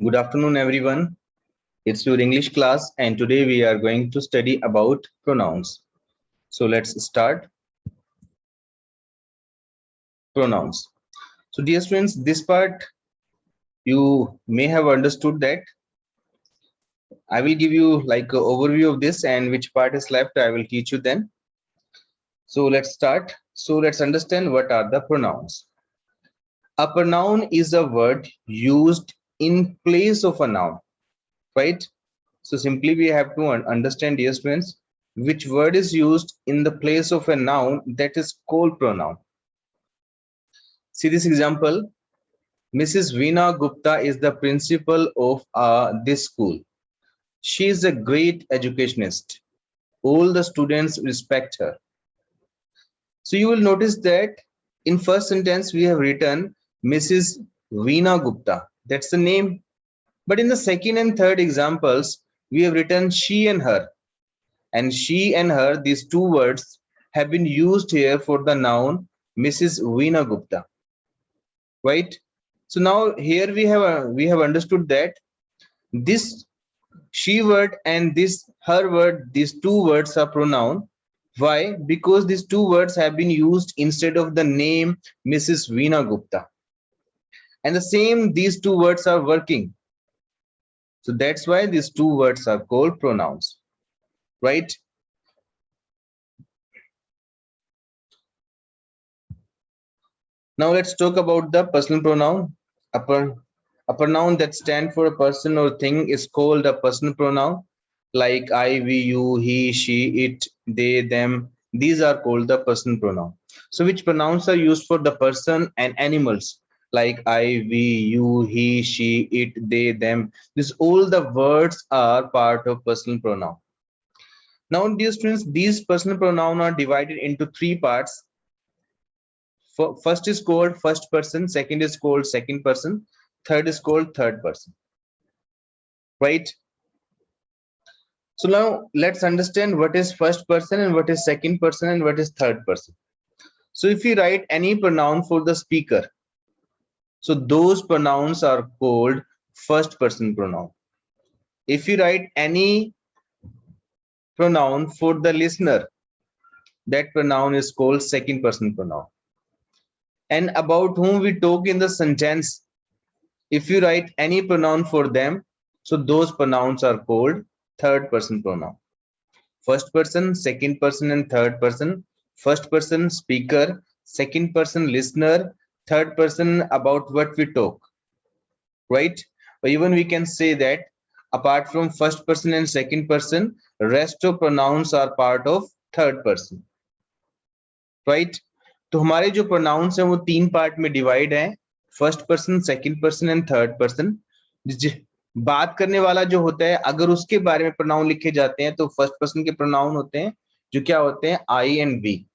Good afternoon, everyone. It's your English class, and today we are going to study about pronouns. So let's start. Pronouns. So, dear students, this part you may have understood that I will give you like an overview of this, and which part is left, I will teach you then. So, let's start. So, let's understand what are the pronouns. A pronoun is a word used in place of a noun, right? So simply we have to understand, dear students, which word is used in the place of a noun, that is called pronoun. See this example. Mrs. Veena Gupta is the principal of this school. She is a great educationist. All the students respect her. So you will notice that in first sentence we have written Mrs. Veena Gupta. That's the name. But in the second and third examples, we have written she and her. And she and her, these two words have been used here for the noun Mrs. Veena Gupta, right? So now here we have understood that this she word and this her word, these two words are pronoun. Why? Because these two words have been used instead of the name Mrs. Veena Gupta, and the same these two words are working. So that's why these two words are called pronouns, right? Now let's talk about the personal pronoun. A pronoun that stands for a person or thing is called a personal pronoun, like I, we, you, he, she, it, they, them. These are called the personal pronoun. So which pronouns are used for the person and animals, like I, we, you, he, she, it, they, them. This all the words are part of personal pronoun. Now, dear students, these personal pronoun are divided into three parts. First is called first person, second is called second person, third is called third person, right? So now let's understand what is first person and what is second person and what is third person. So if you write any pronoun for the speaker, so those pronouns are called first person pronoun. If you write any pronoun for the listener, that pronoun is called second person pronoun. And about whom we talk in the sentence, if you write any pronoun for them, so those pronouns are called third person pronoun. First person, second person, and third person. First person speaker, second person listener, third person about what we talk, right? Or even we can say that apart from first person and second person, rest of pronouns are part of third person, right? तो हमारे जो pronouns हैं वो तीन part में divide हैं, first person, second person and third person. बात करने वाला जो होता है, अगर उसके बारे में प्रोनाउन लिखे जाते हैं तो फर्स्ट पर्सन के प्रोनाउन होते हैं जो क्या होते हैं आई एंड वी.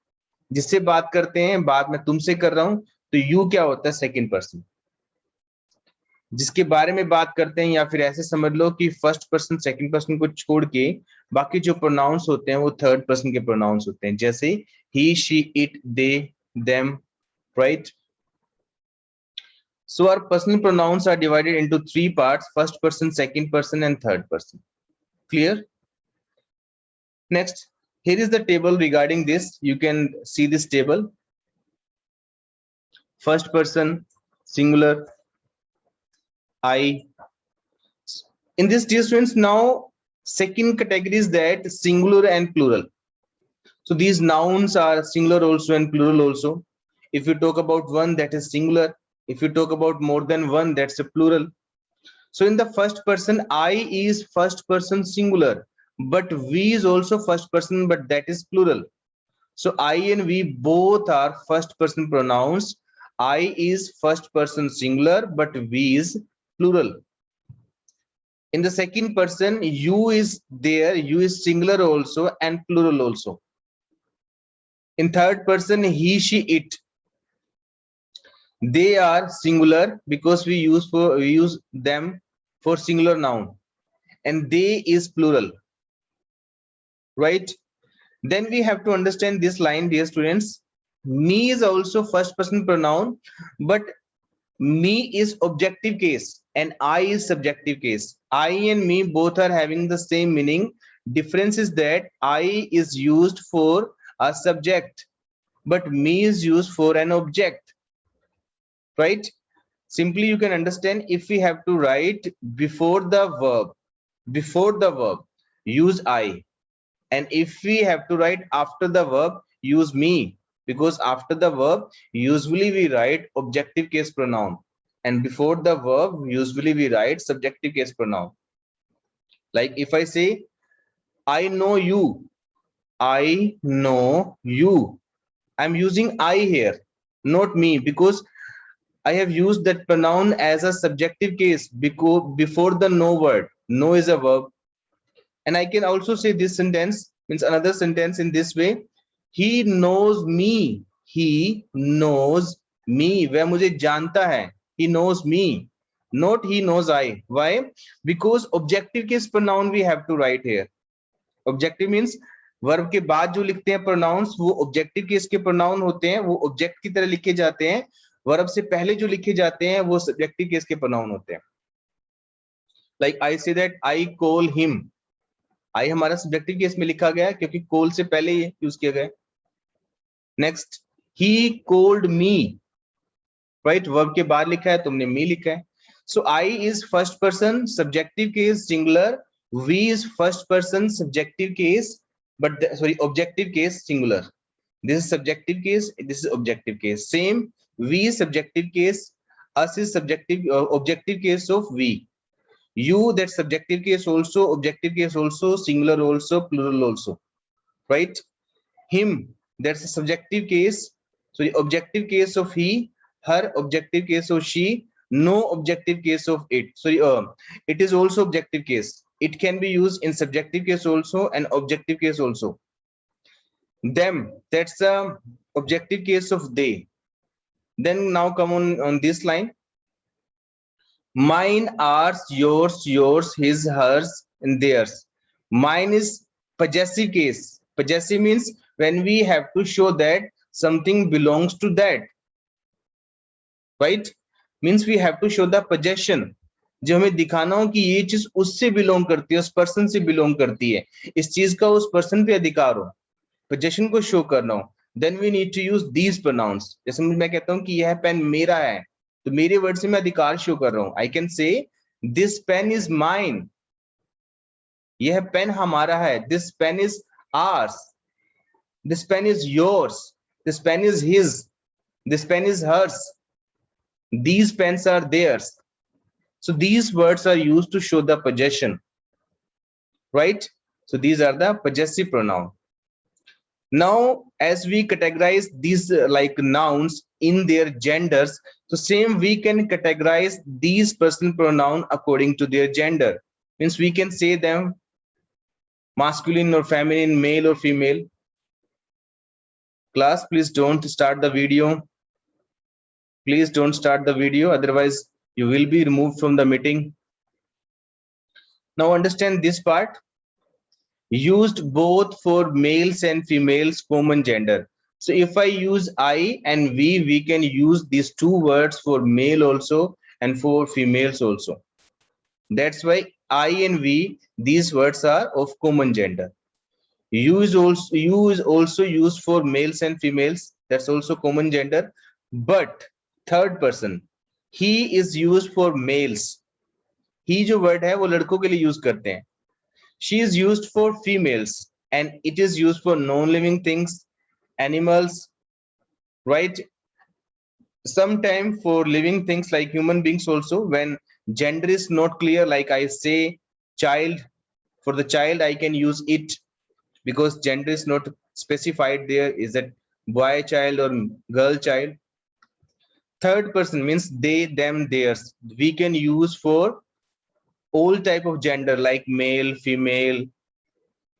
जिससे बात करते हैं, बात मैं तुमसे कर रहा हूं तो यू क्या होता है सेकंड पर्सन. जिसके बारे में बात करते हैं, या फिर ऐसे समझ लो कि फर्स्ट पर्सन सेकंड पर्सन को छोड़ के बाकी जो प्रोनाउंस होते हैं वो थर्ड पर्सन के प्रोनाउंस होते हैं, जैसे he, she, it, they, them, right? So our personal pronouns are divided into three parts: first person, second person, and third person. Clear? Next, here is the table regarding this. You can see this table. First person, singular, I. In this, dear students, now second category is that singular and plural. So these nouns are singular also and plural also. If you talk about one, that is singular. If you talk about more than one, that's a plural. So in the first person, I is first person singular, but we is also first person, but that is plural. So I and we both are first person pronouns. I is first person singular, but we is plural. In the second person, you is there, you is singular also and plural also. In third person, he, she, it, they are singular because we use them for singular noun, and they is plural, right? Then we have to understand this line, dear students. Me is also first person pronoun, but me is objective case. and I is subjective case. I and me both are having the same meaning. Difference is that I is used for a subject, but me is used for an object, right? Simply you can understand, if we have to write before the verb, use I. And if we have to write after the verb, use me, because after the verb usually we write objective case pronoun, and before the verb usually we write subjective case pronoun. Like if I say I know you, I know you, I'm using I here, not me, because I have used that pronoun as a subjective case because before the no word. No is a verb. And I can also say this sentence, means another sentence in this way. He knows me. He knows me. वह मुझे जानता है. He knows me. Not he knows I. Why? Because objective case pronoun we have to write here. Objective means verb के बाद जो लिखते हैं pronounce वो ऑब्जेक्टिव केस के प्रोनाउन होते हैं, वो ऑब्जेक्ट की तरह लिखे जाते हैं. वर्ब से पहले जो लिखे जाते हैं वो सब्जेक्टिव केस के प्रोनाउन होते हैं. Like I say that I call him. I हमारा सब्जेक्टिव केस में लिखा गया क्योंकि कॉल से पहले ये यूज किया गया. Next, he called me, right? Verb के बाद लिखा है, तुमने मी लिखा है. So I is first person subjective case singular, we is first person subjective case but sorry objective case singular. This is subjective case, this is objective case. Same, we is subjective case, us is subjective objective case of we. You, that subjective case also, objective case also, singular also, plural also, right? Him, that's a subjective case, so the objective case of he. Her, objective case of she. No, objective case of it. Sorry, it is also objective case. It can be used in subjective case also and objective case also. Them, that's the objective case of they. Then now come on this line. Mine, ours, yours, his, hers, and theirs. Mine is possessive case. Possessive means when we have to show that something belongs to that, right? Means we have to show the possession. जो हमें दिखाना हो कि ये चीज उससे belong करती है, उस पर्सन से बिलोंग करती है, इस चीज का उस पर्सन पे अधिकार हो, पोजेशन को शो करना हो, then we need to use these pronouns. जैसे मैं कहता हूं कि यह पेन मेरा है, तो मेरे वर्ड से मैं अधिकार शो कर रहा हूं. I can say this pen is mine. यह पेन हमारा है. This pen is ours. This pen is yours. This pen is his. This pen is hers. These pens are theirs. So these words are used to show the possession, right? So these are the possessive pronoun. Now, as we categorize these like nouns in their genders, so same we can categorize these personal pronoun according to their gender. Means we can say them masculine or feminine, male or female. Class, please don't start the video. Please don't start the video, otherwise you will be removed from the meeting. Now understand this part. Used both for males and females, common gender. So if I use I and we can use these two words for male also and for females also. That's why I and we, these words are of common gender. You is also used for males and females, that's also common gender. But third person, he is used for males. He जो word है वो लड़कों के लिए use करते हैं. She is used for females and it is used for non living things, animals, right? Sometime for living things like human beings also, when gender is not clear, like I say child, for the child I can use it because gender is not specified there. Is that boy child or girl child? Third person means they, them, theirs. We can use for all type of gender like male, female,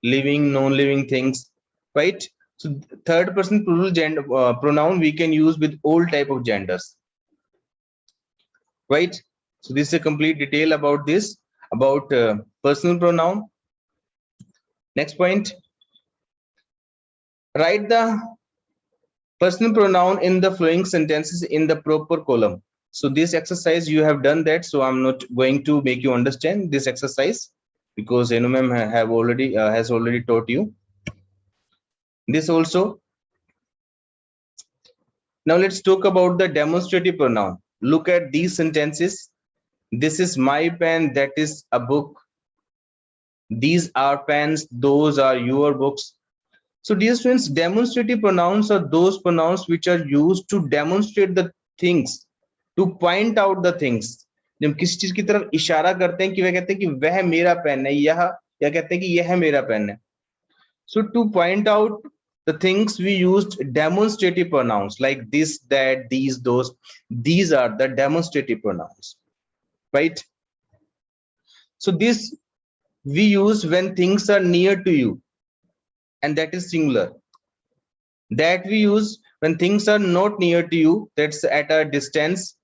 living, non-living things, right? So third person plural gender pronoun we can use with all type of genders, right? So this is a complete detail about this, about personal pronoun. Next point, write the personal pronoun in the following sentences in the proper column. So this exercise you have done that, so I'm not going to make you understand this exercise because Enu ma'am have already has already taught you this also. Now let's talk about the demonstrative pronoun. Look at these sentences. This is my pen, that is a book. These are pens, those are your books. So dear students, demonstrative pronouns are those pronouns which are used to demonstrate the things, to point out the things. जब किसी चीज की तरफ इशारा करते हैं कि वह कहते हैं कि वह मेरा पेन है, यह, या कहते हैं कि यह मेरा पेन है. So to point out the things we used demonstrative pronouns like this, that, these, those. These are the demonstrative pronouns, right? So this we use when things are near to you, and that is singular. That we use when things are not near to you, that's at a distance,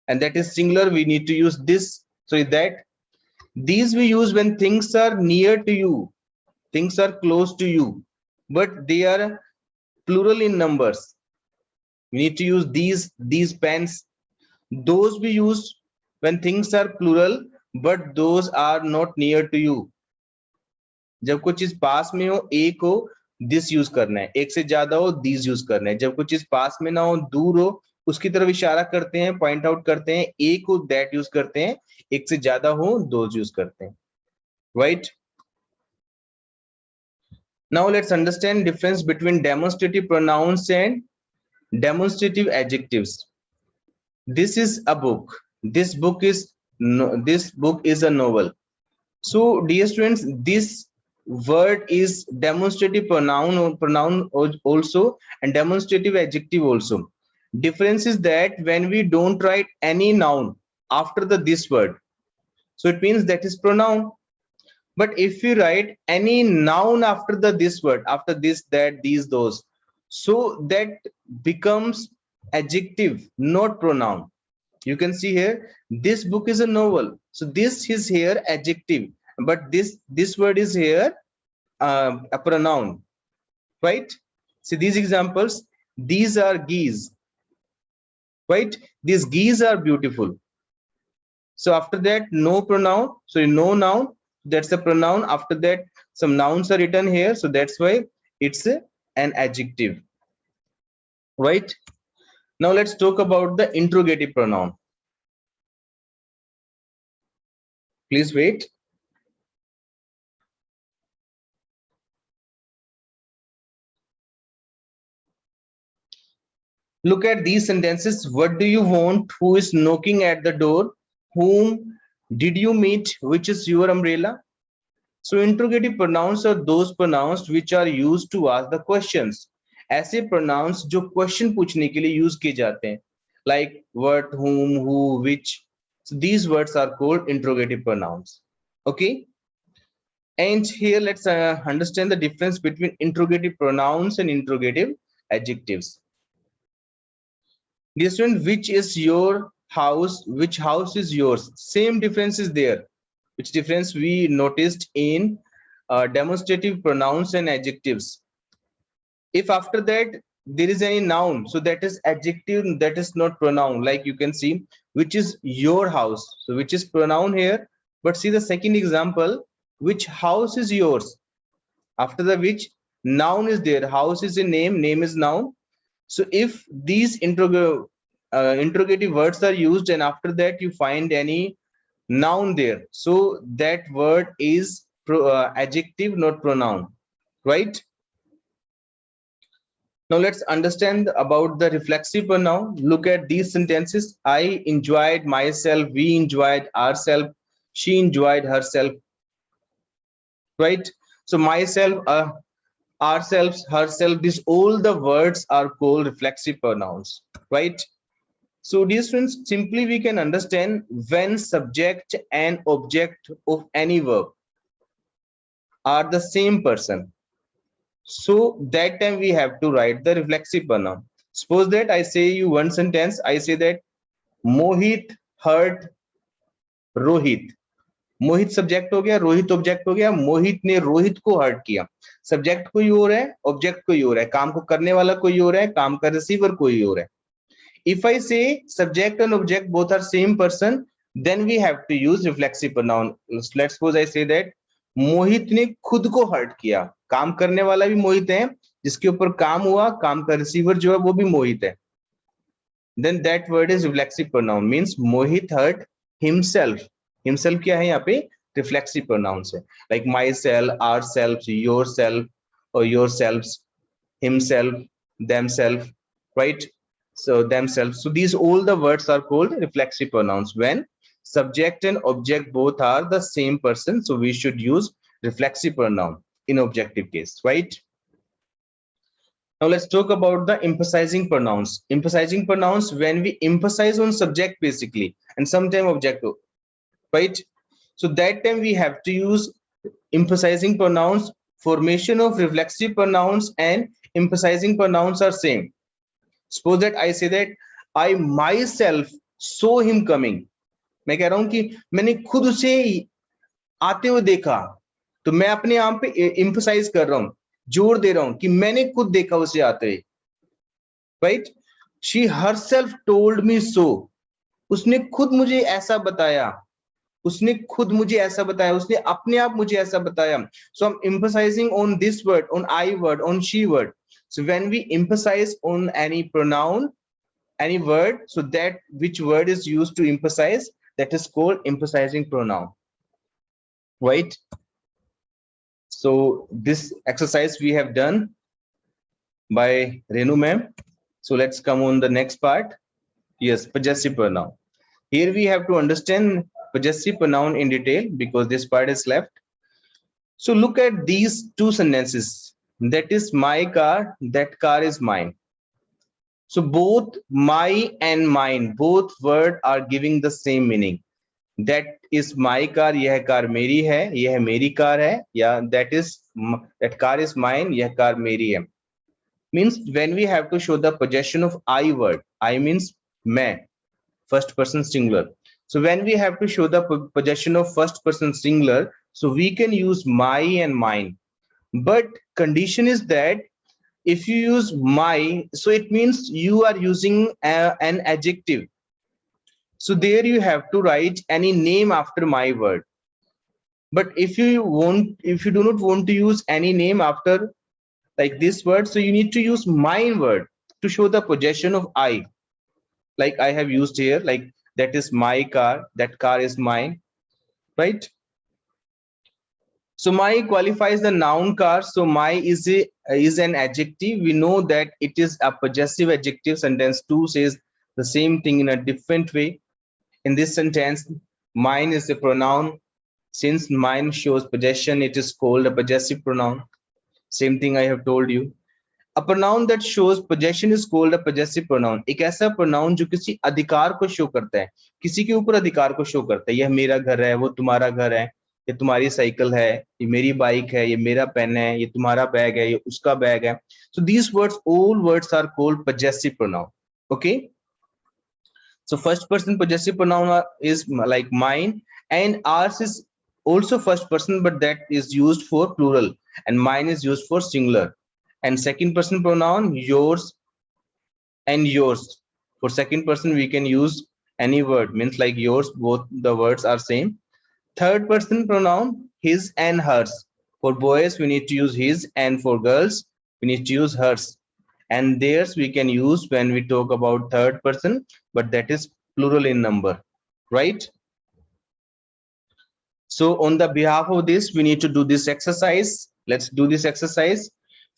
and that is singular. We need to use this. So that. These we use when things are near to you, things are close to you, but they are plural in numbers. We need to use these pens. Those we use when things are plural, but those are not near to you. जब कोई चीज पास में हो, एक हो, this use करना है. एक से ज्यादा हो, दीज यूज करना है. जब कोई चीज पास में ना हो, दूर हो, उसकी तरफ इशारा करते हैं, पॉइंट आउट करते हैं. एक हो, दैट यूज करते हैं. एक से ज्यादा हो, दोज यूज करते हैं, right? Now let's understand difference between demonstrative pronouns and demonstrative adjectives. This is a book. This book is a novel. So dear students, this word is demonstrative pronoun also, and demonstrative adjective also. Difference is that when we don't write any noun after the this word, so it means that is pronoun. But if we write any noun after the this word, after this, that, these, those, so that becomes adjective, not pronoun. You can see here, this book is a novel. So this is here adjective, but this word is here a pronoun, right? See these examples. These are geese, right? These geese are beautiful. So after that, no pronoun, so no noun, that's a pronoun. After that, some nouns are written here, so that's why it's an adjective, right? Now let's talk about the interrogative pronoun. Please wait. Look at these sentences. What do you want? Who is knocking at the door? Whom did you meet? Which is your umbrella? So interrogative pronouns are those pronouns which are used to ask the questions. ऐसे pronouns जो question पूछने के लिए use किए जाते हैं, like what, whom, who, which. So these words are called interrogative pronouns. Okay. And here let's understand the difference between interrogative pronouns and interrogative adjectives. Dear student, which is your house? Which house is yours? Same difference is there. Which difference we noticed in demonstrative pronouns and adjectives. If after that there is any noun, so that is adjective, that is not pronoun. Like you can see, which is your house, so which is pronoun here. But see the second example, which house is yours? After the which, noun is there. House is a name, name is noun. So if these interrogative words are used and after that you find any noun there, so that word is adjective, not pronoun, right? Now let's understand about the reflexive pronoun. Look at these sentences. I enjoyed myself, we enjoyed ourselves, she enjoyed herself, right? So myself, ourselves, herself, these all the words are called reflexive pronouns, right? So dear students, simply we can understand when subject and object of any verb are the same person, so that time we have to write the reflexive pronoun. Suppose that I say you one sentence, I say that Mohit hurt Rohit. Mohit subject हो गया, Rohit object हो गया. मोहित ने रोहित को hurt किया. Subject कोई और है, ऑब्जेक्ट कोई और है, काम को करने वाला कोई और है, काम का रिसीवर कोई और है. If I say subject and object both are same person, then we have to use reflexive pronoun. Let's suppose I say that मोहित ने खुद को हर्ट किया. काम करने वाला भी मोहित है, जिसके ऊपर काम हुआ, काम का रिसीवर जो है वो भी मोहित है. Then that word is reflexive pronoun, means Mohit hurt himself. Himself क्या है यहाँ पे? Reflexive pronouns है. Like myself, ourselves, yourself or yourselves, himself, themselves, right? So themselves. So these all the words are called reflexive pronouns when subject and object both are the same person. So we should use reflexive pronoun in objective case, right? Now let's talk about the emphasizing pronouns. Emphasizing pronouns when we emphasize on subject basically and sometimes object, right? So that time we have to use emphasizing pronouns. Formation of reflexive pronouns and emphasizing pronouns are same. Suppose that I say that I myself saw him coming. मैं कह रहा हूं कि मैंने खुद उसे आते हुए देखा, तो मैं अपने आप पे एम्फसाइज कर रहा हूं, जोर दे रहा हूं कि मैंने खुद देखा उसे आते हुए, right? She herself told me so. उसने खुद मुझे ऐसा बताया, उसने खुद मुझे ऐसा बताया, उसने अपने आप मुझे ऐसा बताया. So I'm emphasizing on this word, on I word, on she word. So when we emphasize on any pronoun, any word, so that which word is used to emphasize, that is called emphasizing pronoun, right? So this exercise we have done by Renu ma'am. So let's come on the next part. Yes, possessive pronoun. Here we have to understand possessive pronoun in detail because this part is left. So look at these two sentences. That is my car, that car is mine. So both my and mine, both words are giving the same meaning. That is my car, यह car मेरी है, यह मेरी car है, या that car is mine, यह car मेरी है. Means when we have to show the possession of I word, I means मैं, first person singular. So when we have to show the possession of first person singular, so we can use my and mine. But condition is that if you use my, so it means you are using an adjective. So there you have to write any name after my word. But if you do not want to use any name after like this word, so you need to use mine word to show the possession of I. Like I have used here, like that is my car, that car is mine, right? So my qualifies the noun car. So my is an adjective. We know that it is a possessive adjective. Sentence 2 says the same thing in a different way. In this sentence, mine is a pronoun. Since mine shows possession, it is called a possessive pronoun. Same thing I have told you. A pronoun that shows possession is called a possessive pronoun. एक ऐसा pronoun जो किसी अधिकार को show करता है, किसी के ऊपर अधिकार को शो करता है. यह मेरा घर है, वो तुम्हारा घर है, ये तुम्हारी साइकिल है, ये मेरी बाइक है, ये मेरा पेन है, ये तुम्हारा बैग है, ये उसका बैग है. So these words, all words are called possessive pronoun. Okay. So first person possessive pronoun is like mine, and ours is also first person, but that is used for plural, and mine is used for singular. And second person pronoun yours and yours. For second person we can use any word, means like yours, both the words are same. Third person pronoun his and hers. For boys we need to use his, and for girls we need to use hers. And theirs we can use when we talk about third person, but that is plural in number, right? So on the behalf of this, we need to do this exercise. Let's do this exercise.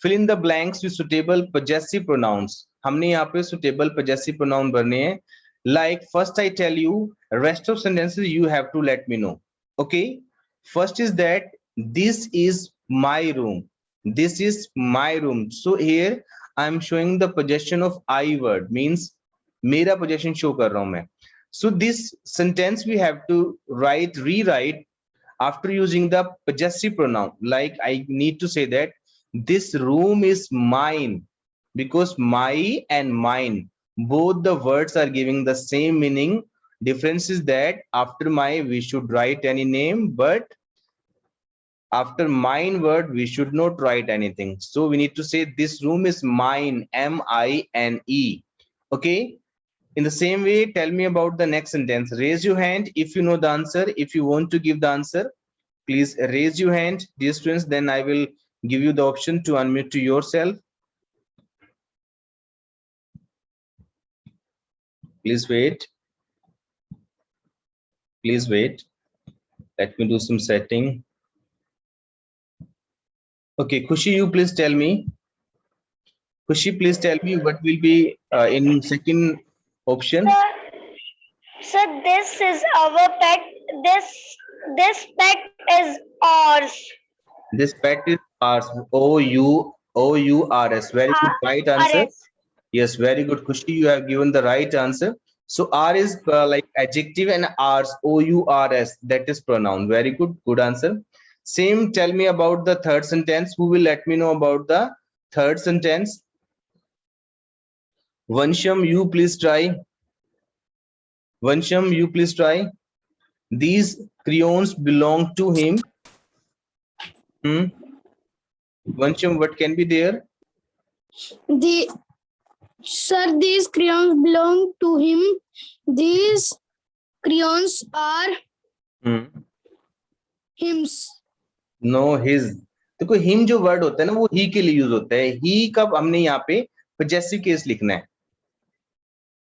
Fill in the blanks with suitable possessive pronouns. हमने यहाँ पे suitable possessive pronoun भरने हैं. Like first I tell you, rest of sentences you have to let me know. Okay. First is that this is my room. This is my room. So here I am showing the possession of I word, means मेरा possession show कर रहा हूँ मैं. So this sentence we have to rewrite after using the possessive pronoun. Like I need to say that this room is mine, because my and mine, both the words are giving the same meaning. Difference is that after my we should write any name, but after mine word we should not write anything. So we need to say this room is mine, M-I-N-E. Okay. In the same way, tell me about the next sentence. Raise your hand if you know the answer. If you want to give the answer, please raise your hand, dear students. Then I will give you the option to unmute to yourself. Please wait. Please wait. Let me do some setting. Okay, Khushi, you please tell me. Khushi, please tell me what will be in second option. Sir, this is our pet. This pet is ours. This pet is ours. O-U-R-S. Very good, right answer. Ours. Yes, very good, Khushi. You have given the right answer. So R is like adjective and ours, O-U-R-S. That is pronoun. Very good, good answer. Same, tell me about the third sentence. Who will let me know about the third sentence? Vansham, you please try. Vansham, you please try. These crayons belong to him. Vansham, what can be there? Sir, these crayons belong to him. These crayons are hymns. No, his. देखो him जो word होता है ना वो ही के लिए use होता है. ही कब हमने यहाँ पे पजेसिव केस लिखना है.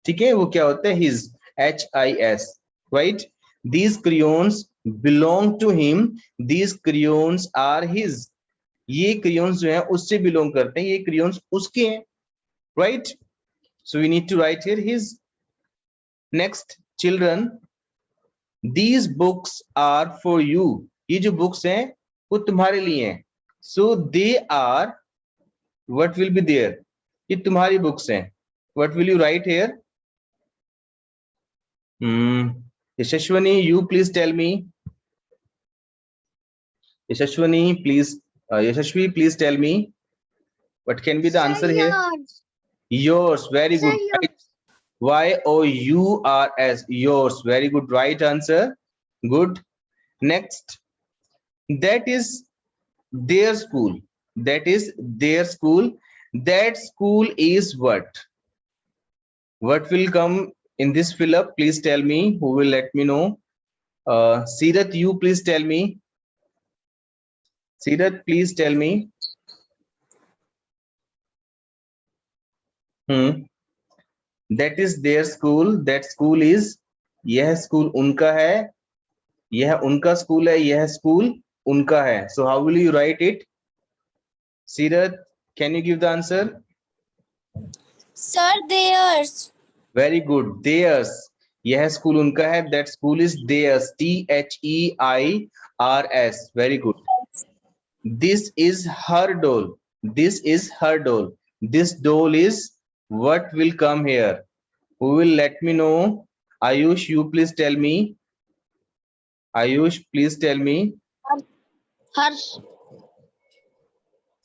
ठीक है, वो क्या होता है? His, H-I-S, right. These crayons belong to him. These crayons are his. ये crayons जो है उससे बिलोंग करते हैं, ये crayons उसके हैं, right? So we need to write here his. Next, children, these books are for you. ये जो books हैं वो तुम्हारे लिए हैं. So they are, what will be there? ये तुम्हारी books हैं. What will you write here? Yashashwani, you please tell me. Yashashwani, please. Yashashwi, please tell me. What can be the answer here? Yours. Very good. Right. Y-O-U-R-S. Yours. Very good. Right answer. Good. Next. That is their school. That is their school. That school is what? What will come in this fill up? Please tell me. Who will let me know? Sirat, you please tell me. Sirat, please tell me. That is their school. That school is. यह school उनका है. यह उनका school है. यह school उनका है. So how will you write it? Sirat, can you give the answer? Sir, theirs. Very good. Theirs. यह school उनका है. That school is theirs. T-H-E-I-R-S. Very good. This is her doll. This is her doll. This doll is, what will come here? Who will let me know? Ayush, you please tell me. Ayush, please tell me. Hers.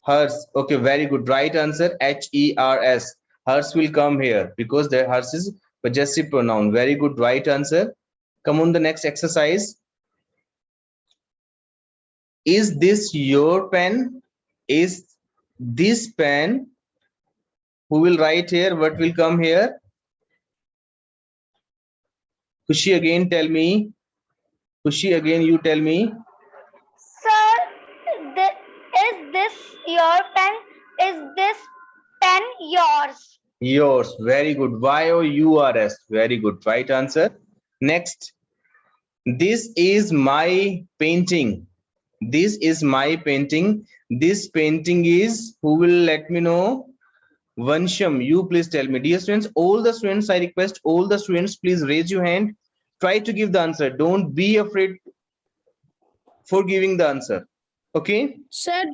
Hers. Okay, very good. Right answer, H-E-R-S. Hers will come here because the hers is possessive pronoun. Very good. Right answer. Come on the next exercise. Is this your pen? Is this pen? Who will write here? What will come here? Khushi, again tell me. Khushi, again you tell me. Sir, is this your pen? Is this pen yours? Yours. Very good. Y-O-U-R-S. Very good. Right answer. Next. This is my painting. This is my painting. This painting is, who will let me know? Vansham, you please tell me. Dear students, all the students, I request all the students, please raise your hand. Try to give the answer. Don't be afraid for giving the answer. Okay? Sir,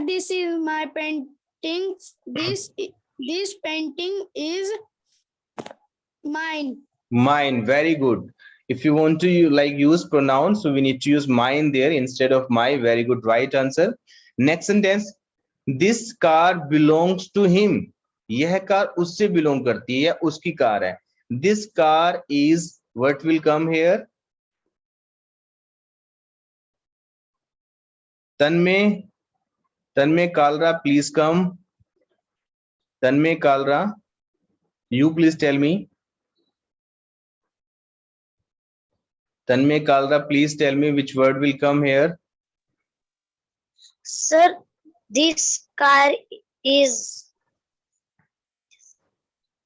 this is my painting. This painting is mine. Mine. Very good. If you want to use pronouns, so we need to use mine there instead of my. Very good. Right answer. Next sentence. This car belongs to him. यह car उससे belong करती है, उसकी car है. This car is, what will come here? Tanmay Kalra, please come. Tanmay Kalra. You please tell me. Tanmay Kalra, please tell me which word will come here. Sir, this car is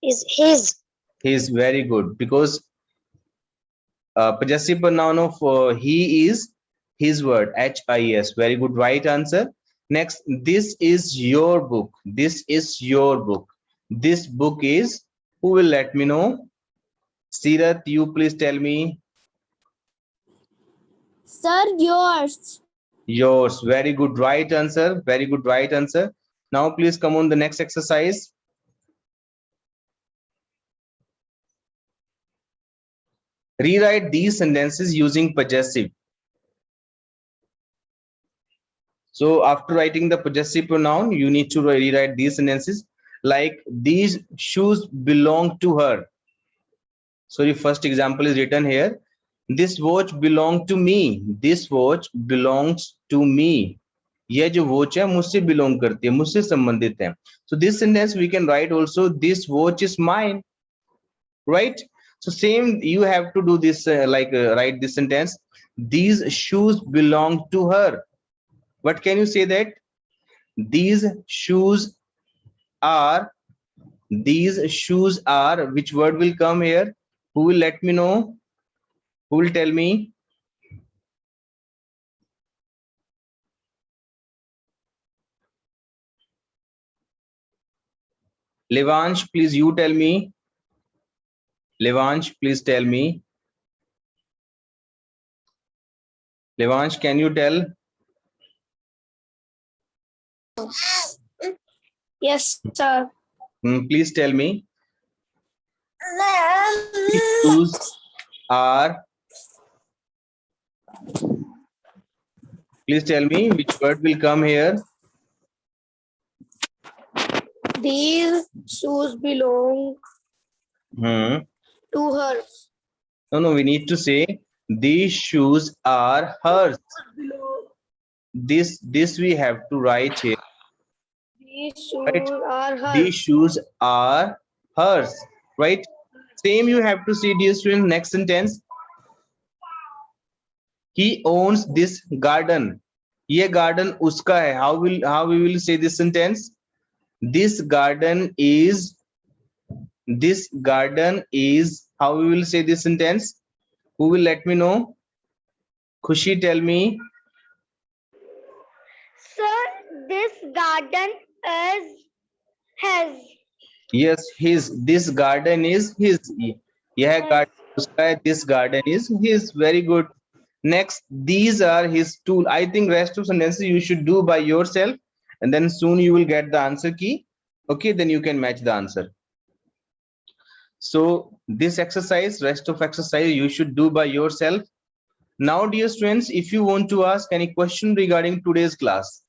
his. His, very good, because possessive pronoun of he is his word, HIS. Very good, right answer. Next, this is your book. This is your book. This book is, who will let me know? Sirat, you please tell me. Sir, yours. Yours. Very good, right answer. Very good, right answer. Now please come on the next exercise. Rewrite these sentences using possessive. So after writing the possessive pronoun, you need to rewrite these sentences like these shoes belong to her. So the first example is written here. This watch belongs to me. This watch belongs to me. ये जो watch है मुझसे belong करती है, मुझसे संबंधित है. So this sentence we can write also, this watch is mine, right? So same you have to do this write this sentence. These shoes belong to her. What can you say that? These shoes are, which word will come here? Who will let me know? Who will tell me? Levansh, please you tell me. Levansh, please tell me. Levansh, can you tell? Yes, sir. Please tell me. These shoes are. Please tell me which word will come here. These shoes belong Hmm. to her. No, we need to say these shoes are hers. This we have to write here. These shoes Right? are hers. These shoes are hers. Right? Same you have to see, dear student. Next sentence. He owns this garden. ये garden उसका है. How we will say this sentence? This garden is. How we will say this sentence? Who will let me know? Khushi, tell me. Sir, this garden is his. Yes, his. This garden is his. यह garden उसका है. This garden is his. Very good. Next, these are his tool. I think rest of sentences you should do by yourself, and then soon you will get the answer key. Okay, then you can match the answer. So this exercise, rest of exercise you should do by yourself. Now, dear students, if you want to ask any question regarding today's class,